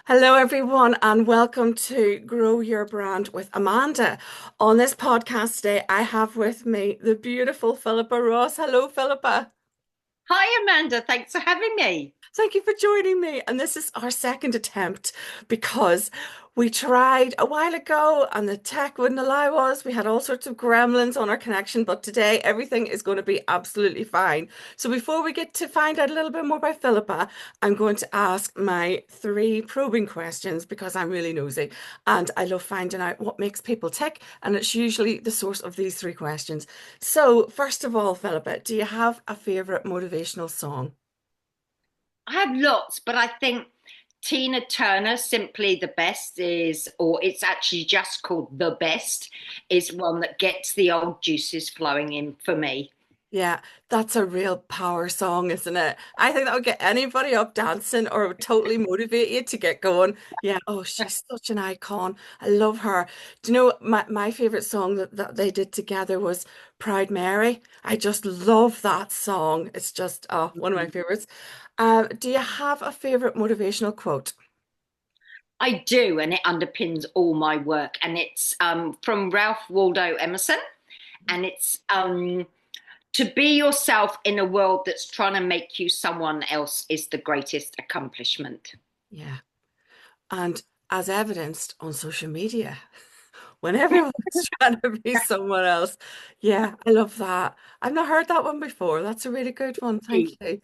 Hello, everyone, and welcome to Grow Your Brand with Amanda. On this podcast today, I have with me the beautiful Philippa Ross. Hello, Philippa. Hi, Amanda. Thanks for having me. Thank you for joining me. And this is our second attempt because we tried a while ago and the tech wouldn't allow us. We had all sorts of gremlins on our connection, but today everything is going to be absolutely fine. So before we get to find out a little bit more about Philippa, I'm going to ask my three probing questions because I'm really nosy and I love finding out what makes people tick. And it's usually the source of these three questions. So, first of all, Philippa, do you have a favorite motivational song? I have lots, but I think Tina Turner, Simply the Best, or it's actually just called The Best, is one that gets the old juices flowing in for me. Yeah, that's a real power song, isn't it? I think that would get anybody up dancing or would totally motivate you to get going. Yeah, oh, she's such an icon. I love her. Do you know my favorite song that they did together was Proud Mary? I just love that song. It's just one of my favorites. Do you have a favorite motivational quote? I do, and it underpins all my work. And it's from Ralph Waldo Emerson, and it's to be yourself in a world that's trying to make you someone else is the greatest accomplishment. Yeah. And as evidenced on social media, when everyone's trying to be someone else. Yeah, I love that. I've not heard that one before. That's a really good one. Thank you.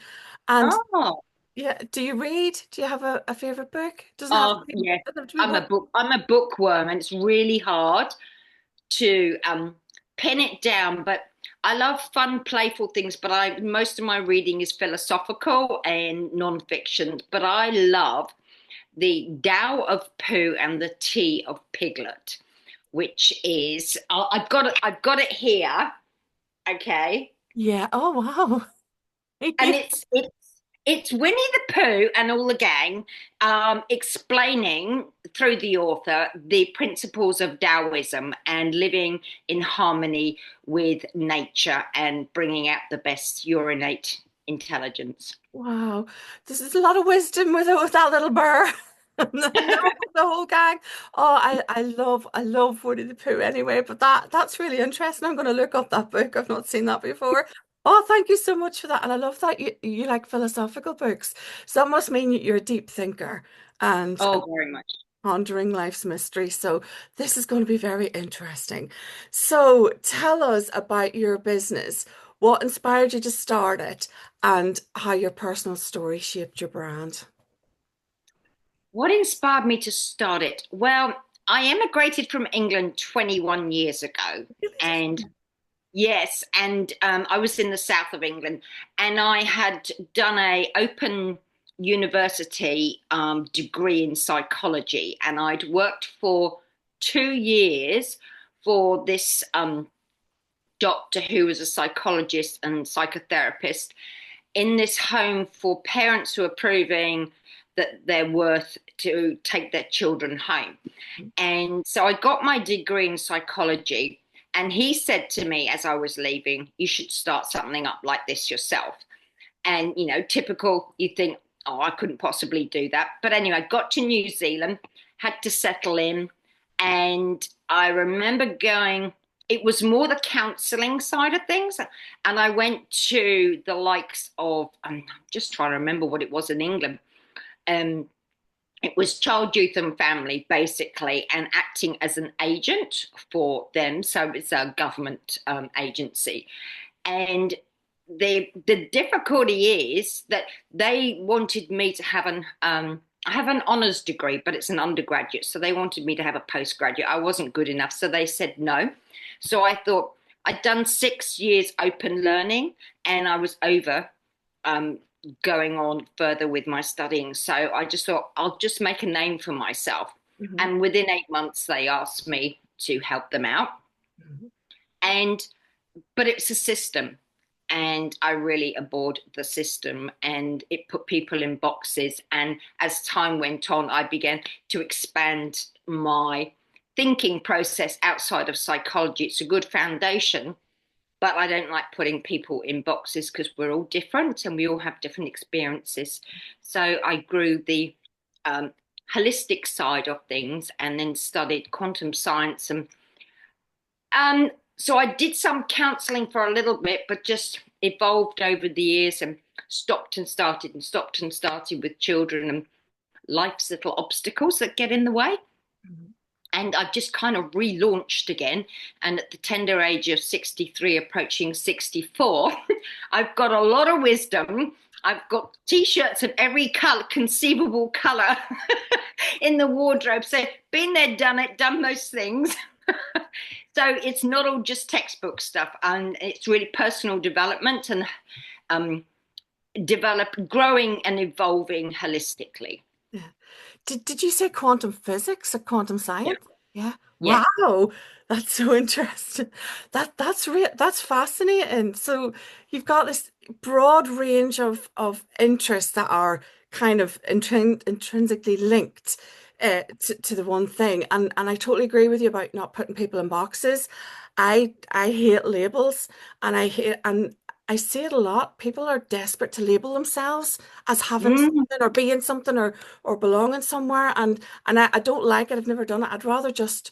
And Oh, yeah, do you read? Do you have a favorite book? Doesn't have to oh be, yeah. doesn't have to be one. I'm a bookworm, and it's really hard to pin it down. But I love fun, playful things. But I most of my reading is philosophical and nonfiction. But I love the Tao of Pooh and the Tea of Piglet, which is I've got it here. Okay, Yeah. Oh, wow. and it's Winnie the Pooh and all the gang explaining through the author the principles of Taoism and living in harmony with nature and bringing out the best your innate intelligence. Wow. This is a lot of wisdom with that little bird. The whole gang. Oh, I love Woody the Pooh anyway, but that's really interesting. I'm gonna look up that book. I've not seen that before. Oh, thank you so much for that. And I love that you like philosophical books. So that must mean you're a deep thinker and Oh, very much. pondering life's mystery. So this is going to be very interesting. So tell us about your business. What inspired you to start it and how your personal story shaped your brand? What inspired me to start it? Well, I emigrated from England 21 years ago, and yes, and I was in the south of England, and I had done a open university degree in psychology, and I'd worked for 2 years for this doctor who was a psychologist and psychotherapist in this home for parents who are proving that they're worth to take their children home. And so I got my degree in psychology. And he said to me as I was leaving, you should start something up like this yourself. And, you know, typical, you think, oh, I couldn't possibly do that. But anyway, I got to New Zealand, had to settle in. And I remember going, it was more the counseling side of things. And I went to the likes of, I'm just trying to remember what it was in England. Um, it was child, youth, and family, basically, and acting as an agent for them. So it's a government agency. And the difficulty is that they wanted me to have an I have an honours degree, but it's an undergraduate. So they wanted me to have a postgraduate. I wasn't good enough, so they said no. So I thought I'd done 6 years open learning, and I was over um, going on further with my studying. So I just thought I'll just make a name for myself. Mhm, And within 8 months, they asked me to help them out. mhm. And but it's a system, and I really abhorred the system, and it put people in boxes. And as time went on, I began to expand my thinking process outside of psychology. It's a good foundation, but I don't like putting people in boxes because we're all different and we all have different experiences. So I grew the um, holistic side of things and then studied quantum science. And so I did some counseling for a little bit, but just evolved over the years and stopped and started and stopped and started with children and life's little obstacles that get in the way. Mhm. And I've just kind of relaunched again. And at the tender age of 63, approaching 64, I've got a lot of wisdom. I've got t-shirts of every color, conceivable color in the wardrobe. So been there, done it, done most things. So it's not all just textbook stuff, and it's really personal development and um, growing and evolving holistically. Yeah. Did you say quantum physics or quantum Yeah. science? Yeah. Yes. Wow. That's so interesting. That's fascinating. So you've got this broad range of interests that are kind of intrinsically linked to the one thing. And I totally agree with you about not putting people in boxes. I hate labels and I see it a lot. People are desperate to label themselves as having Mm. something or being something or belonging somewhere and I don't like it. I've never done it. I'd rather just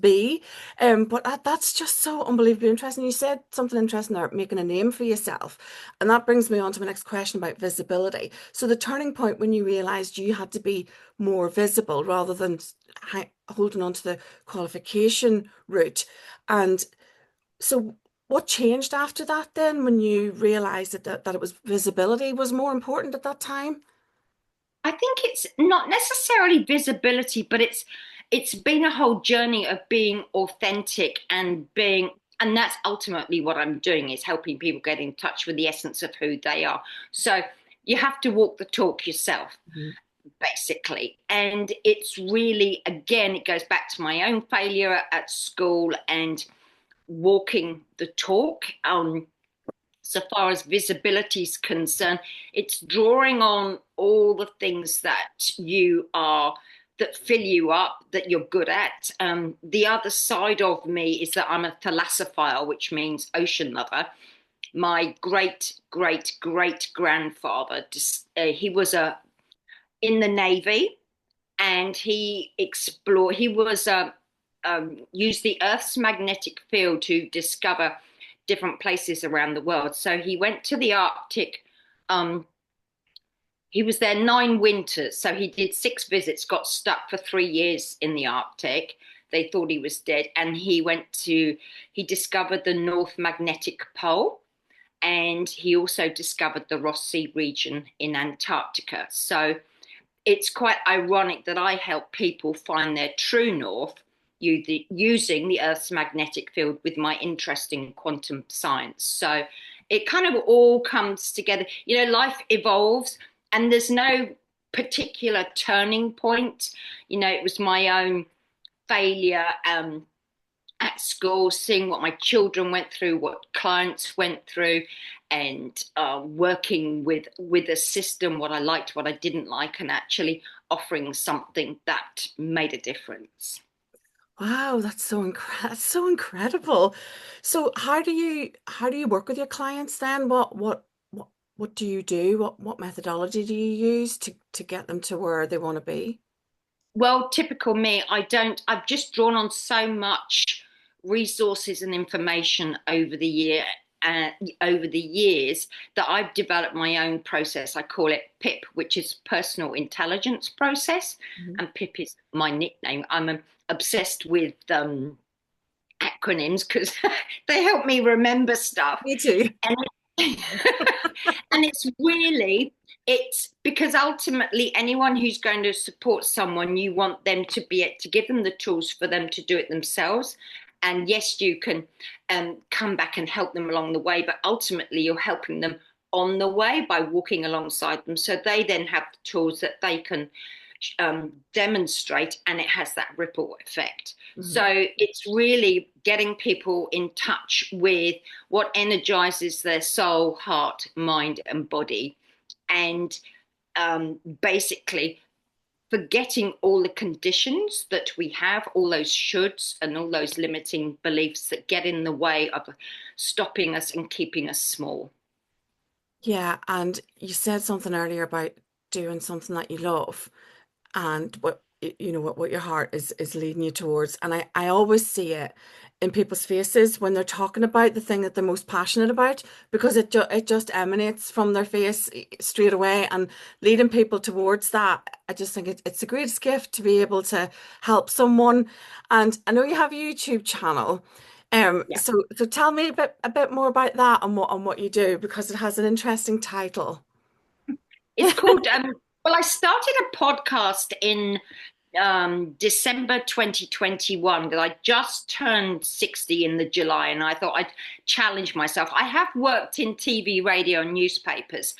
be. But that's just so unbelievably interesting. You said something interesting there, making a name for yourself. And that brings me on to my next question about visibility. So the turning point when you realized you had to be more visible rather than holding on to the qualification route. And so what changed after that then when you realized that it was visibility was more important at that time? I think it's not necessarily visibility, but it's been a whole journey of being authentic and being, and that's ultimately what I'm doing is helping people get in touch with the essence of who they are. So you have to walk the talk yourself, Mhm. basically. And it's really, again, it goes back to my own failure at school and walking the talk. So far as visibility is concerned, it's drawing on all the things that you are that fill you up, that you're good at. The other side of me is that I'm a thalassophile, which means ocean lover. My great great great grandfather, he was in the Navy, and he explored. He was used the Earth's magnetic field to discover different places around the world. So he went to the Arctic. Um, he was there 9 winters. So he did 6 visits, got stuck for 3 years in the Arctic. They thought he was dead. And he discovered the North Magnetic Pole. And he also discovered the Ross Sea region in Antarctica. So it's quite ironic that I help people find their true north using the Earth's magnetic field with my interest in quantum science. So it kind of all comes together. You know, life evolves and there's no particular turning point. You know, it was my own failure at school, seeing what my children went through, what clients went through, and working with a system, what I liked, what I didn't like, and actually offering something that made a difference. Wow, that's so incredible. So how do you work with your clients then? What do you do? What methodology do you use to get them to where they want to be? Well, typical me, I've just drawn on so much resources and information uh, over the years that I've developed my own process. I call it PIP, which is personal intelligence process, Mhm. and PIP is my nickname. I'm obsessed with acronyms because they help me remember stuff. Me too. And and it's because ultimately anyone who's going to support someone, you want them to be to give them the tools for them to do it themselves. And yes, you can come back and help them along the way, but ultimately you're helping them on the way by walking alongside them, so they then have the tools that they can demonstrate, and it has that ripple effect. Mhm. So it's really getting people in touch with what energizes their soul, heart, mind, and body, and basically forgetting all the conditions that we have, all those shoulds and all those limiting beliefs that get in the way of stopping us and keeping us small. Yeah, and you said something earlier about doing something that you love. and what you know what your heart is leading you towards. And I always see it in people's faces when they're talking about the thing that they're most passionate about, because it just emanates from their face straight away, and leading people towards that. I just think it's the greatest gift to be able to help someone. And I know you have a YouTube channel. Yeah. So tell me a bit more about that and what you do, because it has an interesting title. It's called, well, I started a podcast in December 2021 that I just turned 60 in the July, and I thought I'd challenge myself. I have worked in TV, radio, and newspapers,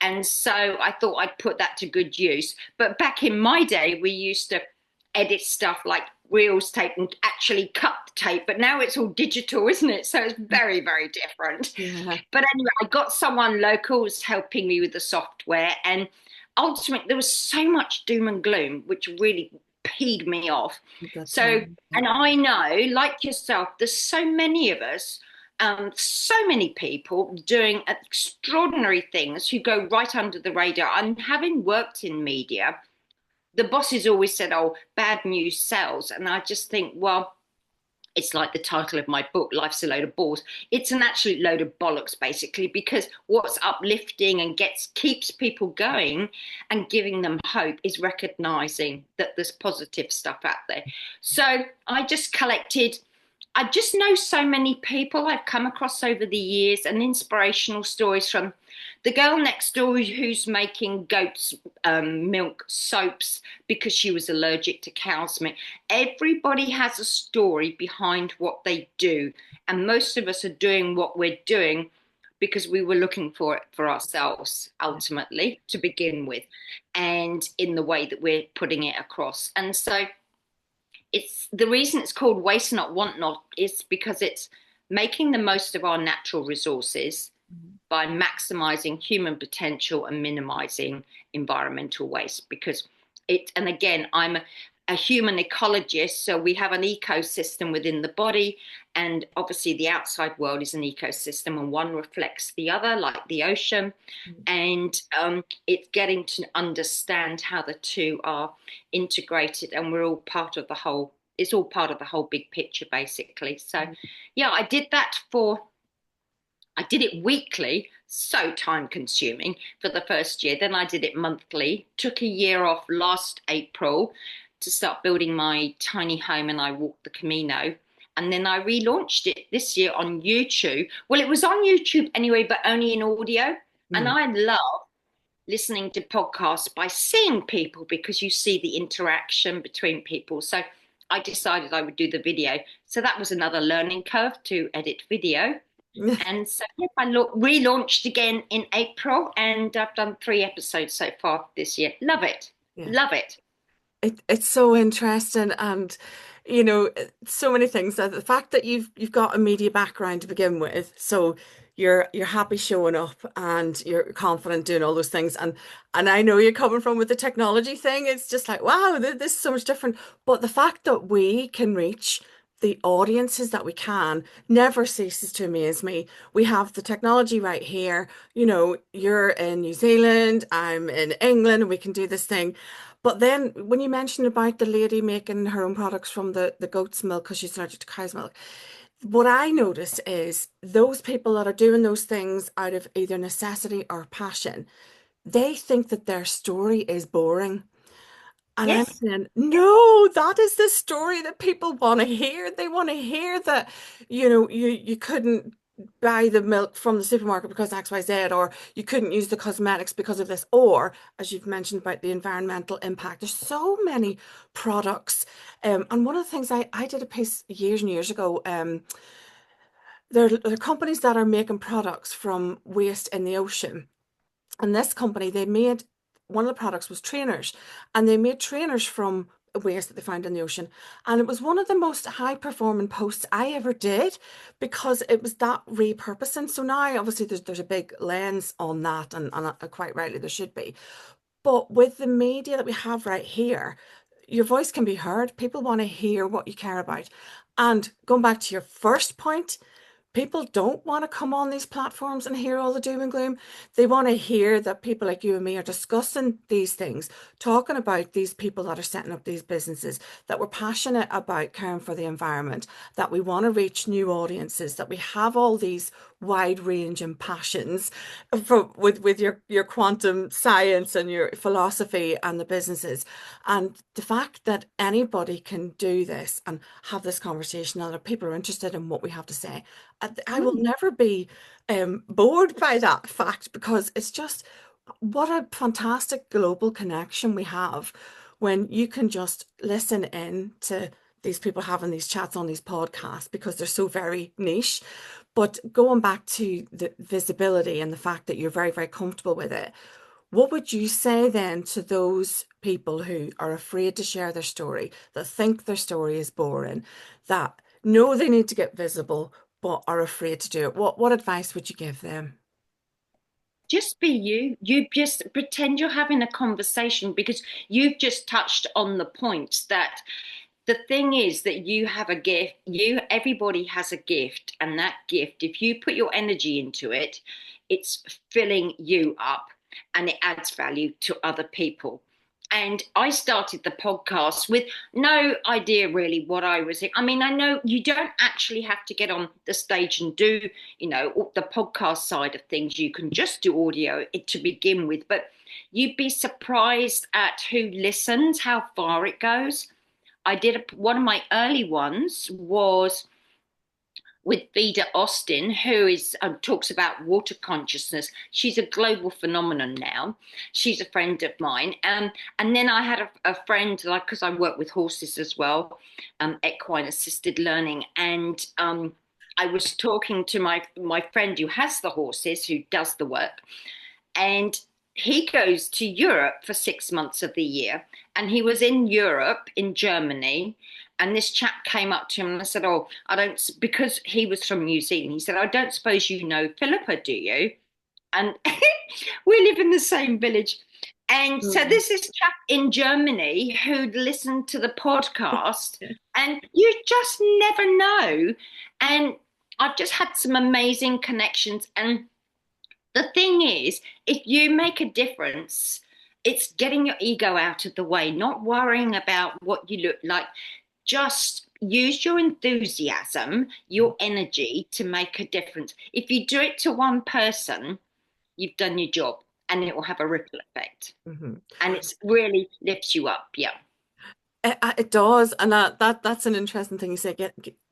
and so I thought I'd put that to good use. But back in my day, we used to edit stuff like reels tape and actually cut the tape, but now it's all digital, isn't it? So it's very, very different. Yeah, But anyway, I got someone local who's helping me with the software, and ultimately there was so much doom and gloom, which really peed me off. that So, time. and I know, like yourself, there's so many of us, so many people doing extraordinary things who go right under the radar. And having worked in media, the bosses always said, "Oh, bad news sells," and I just think, well, it's like the title of my book, Life's a Load of Balls. It's an absolute load of bollocks, basically, because what's uplifting and keeps people going and giving them hope is recognizing that there's positive stuff out there. So I just know so many people I've come across over the years, and inspirational stories from the girl next door who's making goat's milk soaps because she was allergic to cow's milk. Everybody has a story behind what they do, and most of us are doing what we're doing because we were looking for it for ourselves ultimately to begin with, and in the way that we're putting it across. And so it's the reason it's called Waste Not Want Not is because it's making the most of our natural resources by maximizing human potential and minimizing environmental waste. Because it, and again, I'm a human ecologist, so we have an ecosystem within the body, and obviously the outside world is an ecosystem, and one reflects the other, like the ocean. And it's getting to understand how the two are integrated, and we're all part of the whole. It's all part of the whole big picture, basically. So, yeah, I did it weekly, so time consuming for the first year. Then I did it monthly, took a year off last April to start building my tiny home, and I walked the Camino. And then I relaunched it this year on YouTube. Well, it was on YouTube anyway, but only in audio. And Mm. I love listening to podcasts by seeing people because you see the interaction between people. So I decided I would do the video. So that was another learning curve to edit video. And so yes, relaunched again in April, and I've done 3 episodes so far this year. Love it. Yeah. Love it. It's so interesting, and so many things. The fact that you've got a media background to begin with, so you're happy showing up and you're confident doing all those things, and I know you're coming from with the technology thing. It's just like, wow, this is so much different. But the fact that we can reach the audiences that we can never ceases to amaze me. We have the technology right here. You're in New Zealand, I'm in England, and we can do this thing. But then when you mentioned about the lady making her own products from the goat's milk because she's allergic to cow's milk, what I notice is those people that are doing those things out of either necessity or passion, they think that their story is boring. And I'm Yes. saying, no, that is the story that people want to hear. They want to hear that, you couldn't buy the milk from the supermarket because XYZ, or you couldn't use the cosmetics because of this, or as you've mentioned about the environmental impact. There's so many products. And one of the things I did a piece years and years ago, there are companies that are making products from waste in the ocean. And this company, they made one of the products was trainers, and they made trainers from waste that they found in the ocean. And it was one of the most high performing posts I ever did because it was that repurposing. So now obviously there's a big lens on that, and quite rightly there should be. But with the media that we have right here, your voice can be heard. People want to hear what you care about. And going back to your first point, people don't want to come on these platforms and hear all the doom and gloom. They want to hear that people like you and me are discussing these things, talking about these people that are setting up these businesses, that we're passionate about caring for the environment, that we want to reach new audiences, that we have all these wide ranging passions with your quantum science and your philosophy and the businesses. And the fact that anybody can do this and have this conversation and that people are interested in what we have to say, I will Mm. never be bored by that fact, because it's just what a fantastic global connection we have when you can just listen in to these people having these chats on these podcasts because they're so very niche. But going back to the visibility and the fact that you're very, very comfortable with it, what would you say then to those people who are afraid to share their story, that think their story is boring, that know they need to get visible, but are afraid to do it? What advice would you give them? Just be you. You just pretend you're having a conversation because you've just touched on the points that the thing is that you have a gift. Everybody has a gift, and that gift, if you put your energy into it, it's filling you up and it adds value to other people. And I started the podcast with no idea really what I was in. I mean, I know you don't actually have to get on the stage and do, the podcast side of things. You can just do audio to begin with, but you'd be surprised at who listens, how far it goes. One of my early ones was with Vida Austin, who is talks about water consciousness. She's a global phenomenon now. She's a friend of mine, and then I had a friend, like, because I work with horses as well, equine assisted learning, and I was talking to my friend who has the horses, who does the work, and he goes to Europe for 6 months of the year. And he was in Europe, in Germany. And this chap came up to him and I said, "Oh, I don't," because he was from New Zealand. He said, "I don't suppose you know Philippa, do you?" And we live in the same village. And so Mm. this is chap in Germany who'd listened to the podcast, and you just never know. And I've just had some amazing connections. And the thing is, if you make a difference, it's getting your ego out of the way, not worrying about what you look like. Just use your enthusiasm, your energy to make a difference. If you do it to one person, you've done your job and it will have a ripple effect. Mhm. And it's really lifts you up. Yeah. It does, and that's an interesting thing you say.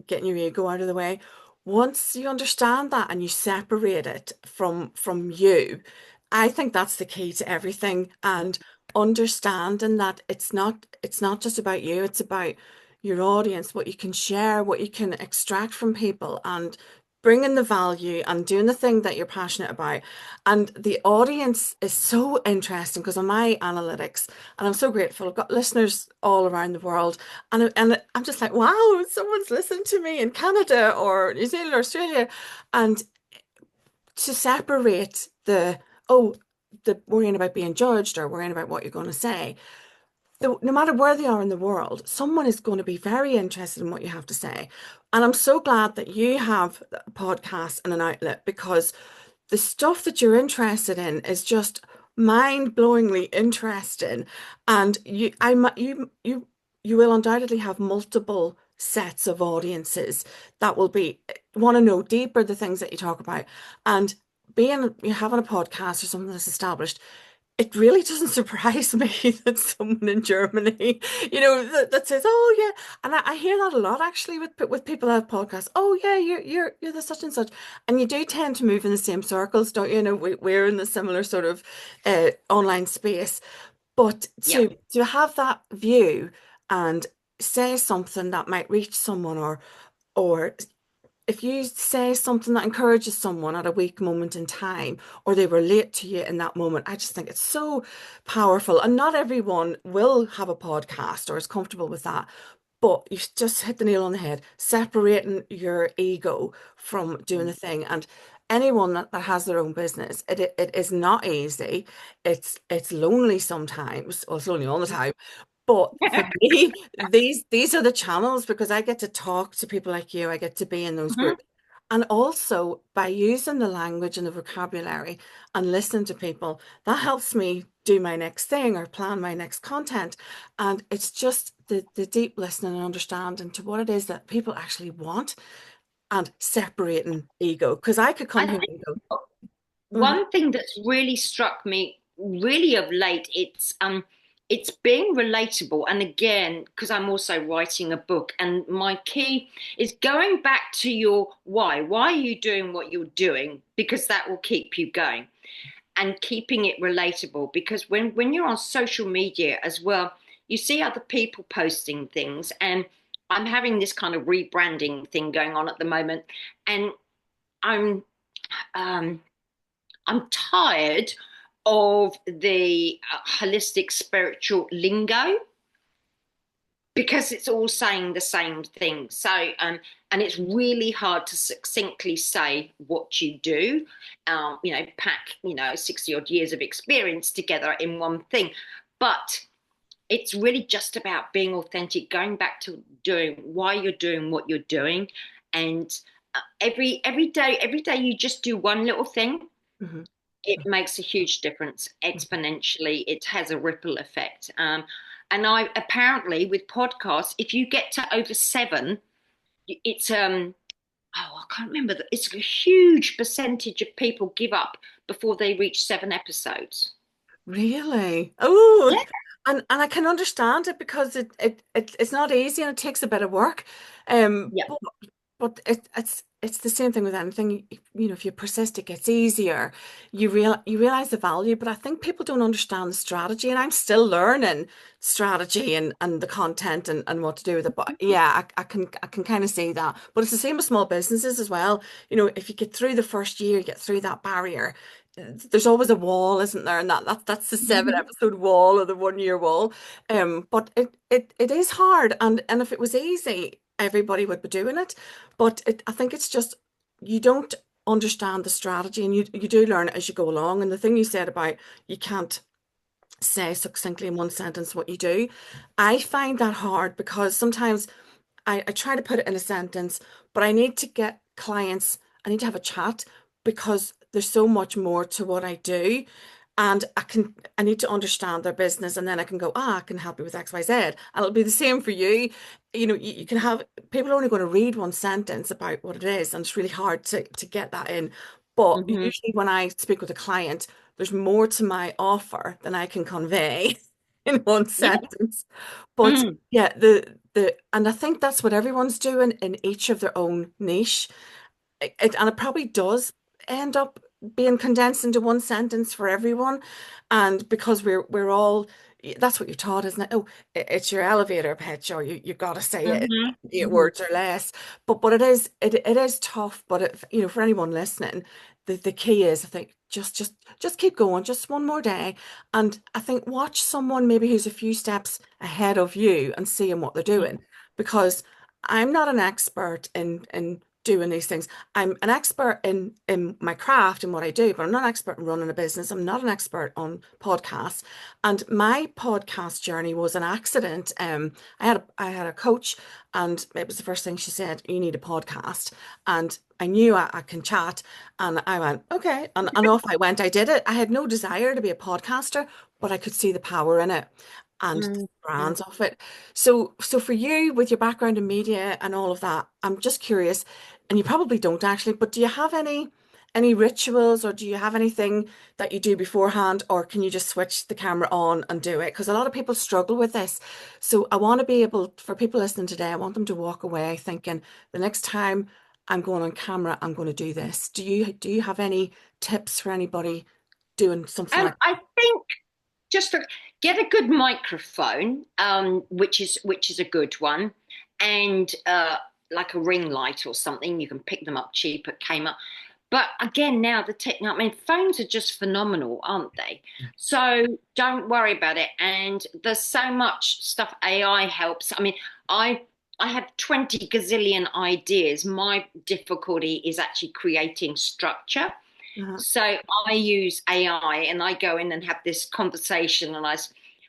Getting your ego out of the way. Once you understand that and you separate it from you, I think that's the key to everything. And understanding that it's not just about you; it's about your audience, what you can share, what you can extract from people, and bringing the value and doing the thing that you're passionate about. And the audience is so interesting because on my analytics, and I'm so grateful. I've got listeners all around the world, and I'm just like, wow, someone's listening to me in Canada or New Zealand or Australia, and to separate the worrying about being judged or worrying about what you're going to say. No matter where they are in the world, someone is going to be very interested in what you have to say. And I'm so glad that you have a podcast and an outlet, because the stuff that you're interested in is just mind-blowingly interesting, and you will undoubtedly have multiple sets of audiences that will be want to know deeper the things that you talk about. And being you having a podcast or something that's established, it really doesn't surprise me that someone in Germany, that says, "Oh yeah," and I hear that a lot actually with people that have podcasts. "Oh yeah, you're the such and such," and you do tend to move in the same circles, don't you? We're in the similar sort of online space, but Yeah. to have that view and say something that might reach someone, or if you say something that encourages someone at a weak moment in time, or they relate to you in that moment, I just think it's so powerful. And not everyone will have a podcast or is comfortable with that. But you just hit the nail on the head, separating your ego from doing the thing. And anyone that has their own business, it is not easy. It's lonely sometimes. Well, it's lonely all the time. But for me, these are the channels, because I get to talk to people like you. I get to be in those Mhm. groups. And also by using the language and the vocabulary and listening to people, that helps me do my next thing or plan my next content. And it's just the deep listening and understanding to what it is that people actually want and separating ego. Because I could come I here think and go, "Mhm, one thing that's really struck me really of late, it's being relatable. And again, because I'm also writing a book, and my key is going back to your why. Why are you doing what you're doing? Because that will keep you going, and keeping it relatable. Because when you're on social media as well, you see other people posting things, and I'm having this kind of rebranding thing going on at the moment, and I'm um I'm tired of the holistic spiritual lingo, because it's all saying the same thing. So, and it's really hard to succinctly say what you do. Pack 60 odd years of experience together in one thing, but it's really just about being authentic, going back to doing why you're doing what you're doing, and every day you just do one little thing. mhm." It makes a huge difference exponentially. It has a ripple effect. And I apparently with podcasts, if you get to over seven, it's I can't remember that, it's a huge percentage of people give up before they reach 7 episodes. Really? Oh, Yeah. and I can understand it because it's not easy and it takes a bit of work. Um, Yeah. but but it's the same thing with anything. If you persist, it gets easier. You realize the value, but I think people don't understand the strategy, and I'm still learning strategy and the content and what to do with it. But yeah, I can kind of see that. But it's the same with small businesses as well. If you get through the first year, you get through that barrier, there's always a wall, isn't there? And that's the seven Mhm. episode wall or the 1 year wall. But it is hard, and if it was easy, everybody would be doing it. But I think it's just you don't understand the strategy, and you do learn it as you go along. And the thing you said about you can't say succinctly in one sentence what you do, I find that hard because sometimes I try to put it in a sentence, but I need to get clients, I need to have a chat because there's so much more to what I do. And I need to understand their business, and then I can go, I can help you with X, Y, Z. And it'll be the same for you. You can have people are only going to read one sentence about what it is, and it's really hard to get that in. But Mhm. usually when I speak with a client, there's more to my offer than I can convey in one Yeah. sentence. But Mm. yeah, and I think that's what everyone's doing in each of their own niche. And it probably does end up being condensed into one sentence for everyone. And because we're all that's what you're taught, isn't it? Oh, it's your elevator pitch, or you've got to say it Mhm. in 8 words Mhm. or less. But it is tough. But for anyone listening, the key is, I think, just keep going, just one more day. And I think watch someone maybe who's a few steps ahead of you and seeing what they're doing. Because I'm not an expert in doing these things. I'm an expert in my craft and what I do, but I'm not an expert in running a business. I'm not an expert on podcasts. And my podcast journey was an accident. I had a coach, and it was the first thing she said, "You need a podcast." And I knew I can chat, and I went, okay, and off I went. I did it. I had no desire to be a podcaster, but I could see the power in it and the Mhm. brands of it. So for you, with your background in media and all of that, I'm just curious, and you probably don't actually, but do you have any rituals, or do you have anything that you do beforehand, or can you just switch the camera on and do it? Because a lot of people struggle with this. So I want to be able, for people listening today, I want them to walk away thinking, the next time I'm going on camera, I'm going to do this. Do you have any tips for anybody doing something like I think just get a good microphone, which is a good one, and like a ring light or something. You can pick them up cheap at Kmart. But again, now the technology, I mean, phones are just phenomenal, aren't they? So don't worry about it. And there's so much stuff AI helps. I mean, I I have 20 gazillion ideas. My difficulty is actually creating structure. that? So I use AI, and I go in and have this conversation, and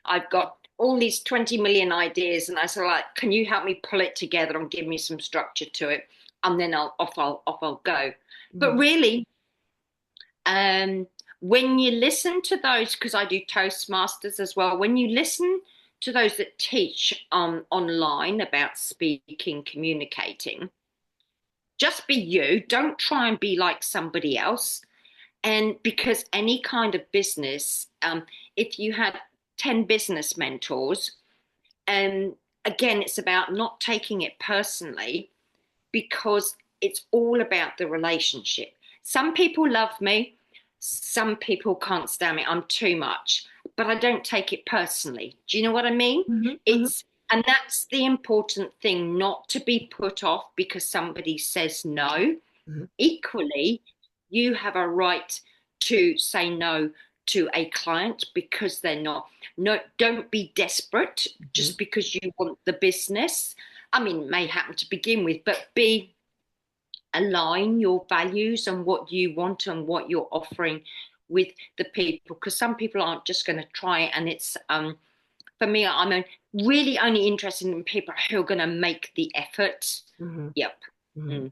I've got all these 20 million ideas, and I say, like, can you help me pull it together and give me some structure to it? and then I'll go. But Mhm. really, um, when you listen to those, because I do Toastmasters as well, when you listen to those that teach online about speaking, communicating, just be you. Don't try and be like somebody else. And because any kind of business, if you had 10 business mentors, and again, it's about not taking it personally because it's all about the relationship. Some people love me, some people can't stand me. I'm too much, but I don't take it personally. Do you know what I mean? Mhm. Mhm. It's and that's the important thing, not to be put off because somebody says no. Mhm. Equally, you have a right to say no to a client because they're not. No, don't be desperate Mhm. just because you want the business. I mean, it may happen to begin with, but be align your values and what you want and what you're offering with the people, because some people aren't just going to try it. And it's for me, really only interested in people who are going to make the effort. Mhm. Yep. Mhm.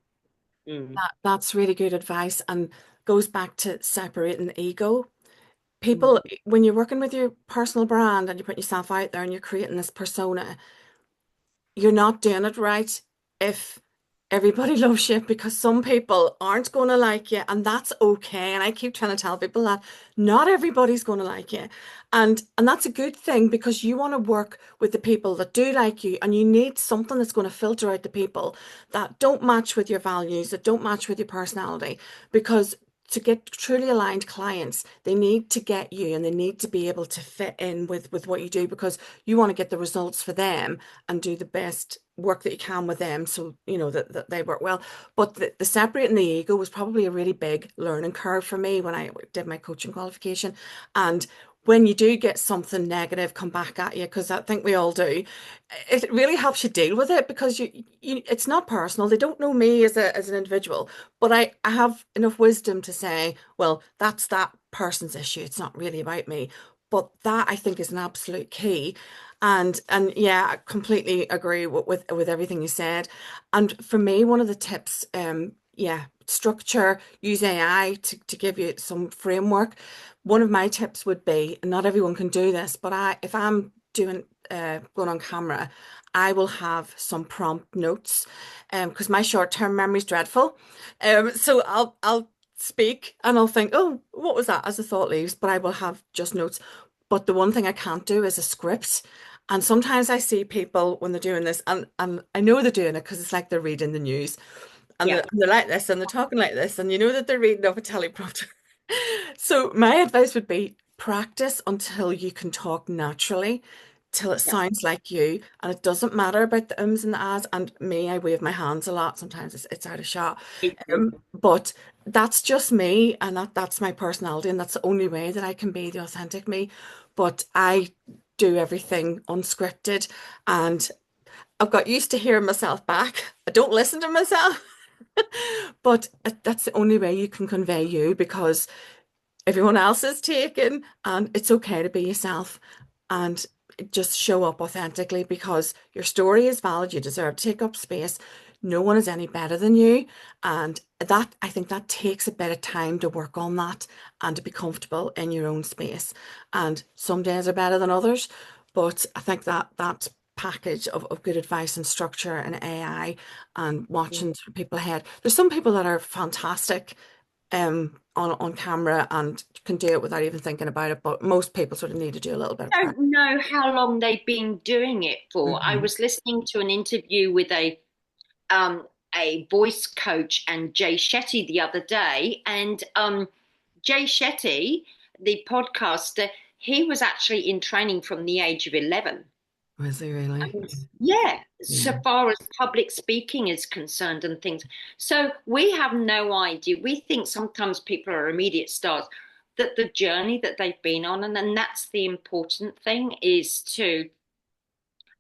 Mm, mm. That's really good advice and goes back to separating the ego. Mm. People, when you're working with your personal brand and you put yourself out there and you're creating this persona, you're not doing it right if everybody loves you, because some people aren't going to like you, and that's okay. And I keep trying to tell people that not everybody's going to like you, and that's a good thing, because you want to work with the people that do like you, and you need something that's going to filter out the people that don't match with your values, that don't match with your personality, because to get truly aligned clients, they need to get you and they need to be able to fit in with what you do, because you want to get the results for them and do the best work that you can with them, so you know that they work well. But the separating the ego was probably a really big learning curve for me when I did my coaching qualification. And when you do get something negative come back at you, because I think we all do, it really helps you deal with it, because it's not personal. They don't know me as an individual, but I have enough wisdom to say, well, that's that person's issue. It's not really about me. But that, I think, is an absolute key. And yeah, I completely agree with everything you said. And for me, one of the tips, yeah, structure, use AI to give you some framework. One of my tips would be, and not everyone can do this, but if I'm doing going on camera, I will have some prompt notes, because my short-term memory is dreadful. So I'll speak and I'll think, oh, what was that, as the thought leaves, but I will have just notes. But the one thing I can't do is a script. And sometimes I see people when they're doing this, and I know they're doing it because it's like they're reading the news, and Yep. they're like this and they're talking like this, and you know that they're reading off a teleprompter. So my advice would be practice until you can talk naturally, till it Yep. sounds like you, and it doesn't matter about the ums and the ahs. And me, I wave my hands a lot. Sometimes it's out of shot, Me too. but that's just me, and that's my personality, and that's the only way that I can be the authentic me. But I do everything unscripted, and I've got used to hearing myself back. I don't listen to myself, but that's the only way you can convey you, because everyone else is taken, and it's okay to be yourself and just show up authentically, because your story is valid. You deserve to take up space. No one is any better than you. And that, I think that takes a bit of time to work on that and to be comfortable in your own space. And some days are better than others, but I think that package of good advice and structure and AI and watching sort of people ahead. There's some people that are fantastic on camera and can do it without even thinking about it. But most people sort of need to do a little bit of I prep. don't know how long they've been doing it for. I Hmm. was listening to an interview with a voice coach and Jay Shetty the other day, and Jay Shetty, the podcaster, he was actually in training from the age of 11. Was he really? And yeah, so Yeah. far as public speaking is concerned and things. So we have no idea. We think sometimes people are immediate stars, that the journey that they've been on, and then that's the important thing, is to,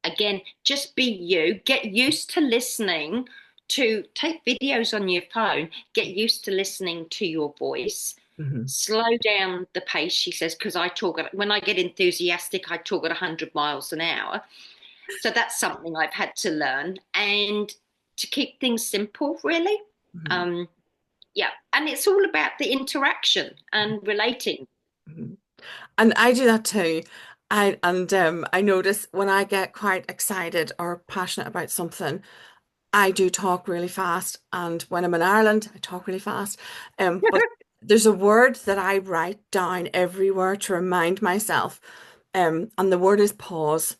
again, just be you. Get used to listening to, take videos on your phone, get used to listening to your voice. Hmm. Slow down the pace, she says, because when I get enthusiastic, I talk at 100 miles an hour. So that's something I've had to learn. And to keep things simple, really. Mhm, Um, yeah, and it's all about the interaction and relating. mhm. And I do that too. I notice when I get quite excited or passionate about something, I do talk really fast. And when I'm in Ireland, I talk really fast. But there's a word that I write down everywhere to remind myself. And the word is pause.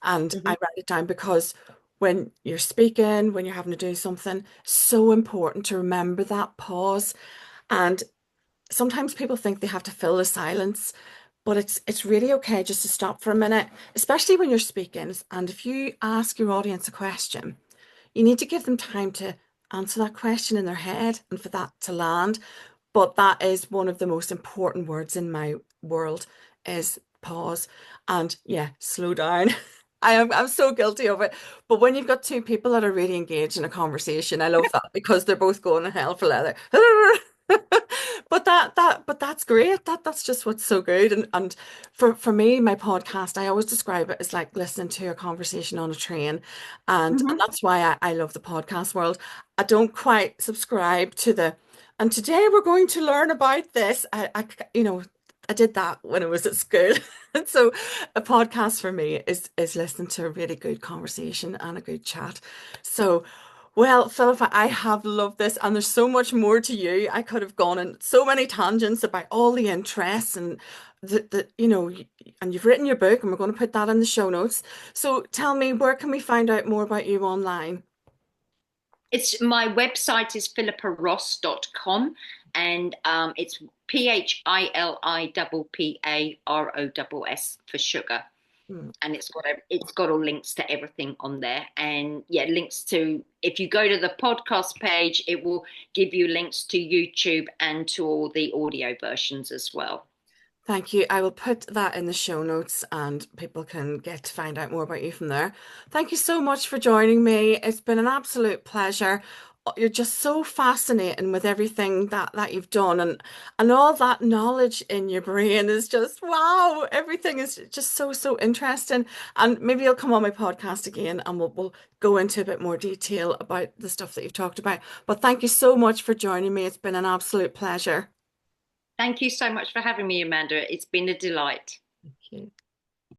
And I Mhm. write it down because when you're speaking, when you're having to do something, so important to remember that pause. And sometimes people think they have to fill the silence, but it's really okay just to stop for a minute, especially when you're speaking. And if you ask your audience a question, you need to give them time to answer that question in their head and for that to land. But that is one of the most important words in my world is pause and yeah, slow down. I'm so guilty of it. But when you've got two people that are really engaged in a conversation, I love that because they're both going to hell for leather. But that's great. That's just what's so good. And for me, my podcast, I always describe it as like listening to a conversation on a train. And Mhm. that's why I love the podcast world. I don't quite subscribe to the and today we're going to learn about this. I did that when I was at school. And so a podcast for me is listening to a really good conversation and a good chat. So, well, Philippa, I have loved this, and there's so much more to you. I could have gone in so many tangents about all the interests and and you've written your book, and we're going to put that in the show notes. So tell me, where can we find out more about you online? It's my website is philippaross.com, and it's Philippaross for sugar. Hmm. And it's got all links to everything on there, and yeah, links to, if you go to the podcast page, it will give you links to YouTube and to all the audio versions as well. Thank you. I will put that in the show notes and people can get to find out more about you from there. Thank you so much for joining me. It's been an absolute pleasure. You're just so fascinating with everything that you've done and all that knowledge in your brain is just wow. Everything is just so interesting. And maybe you'll come on my podcast again and we'll go into a bit more detail about the stuff that you've talked about. But thank you so much for joining me. It's been an absolute pleasure. Thank you so much for having me, Amanda. It's been a delight. Thank you.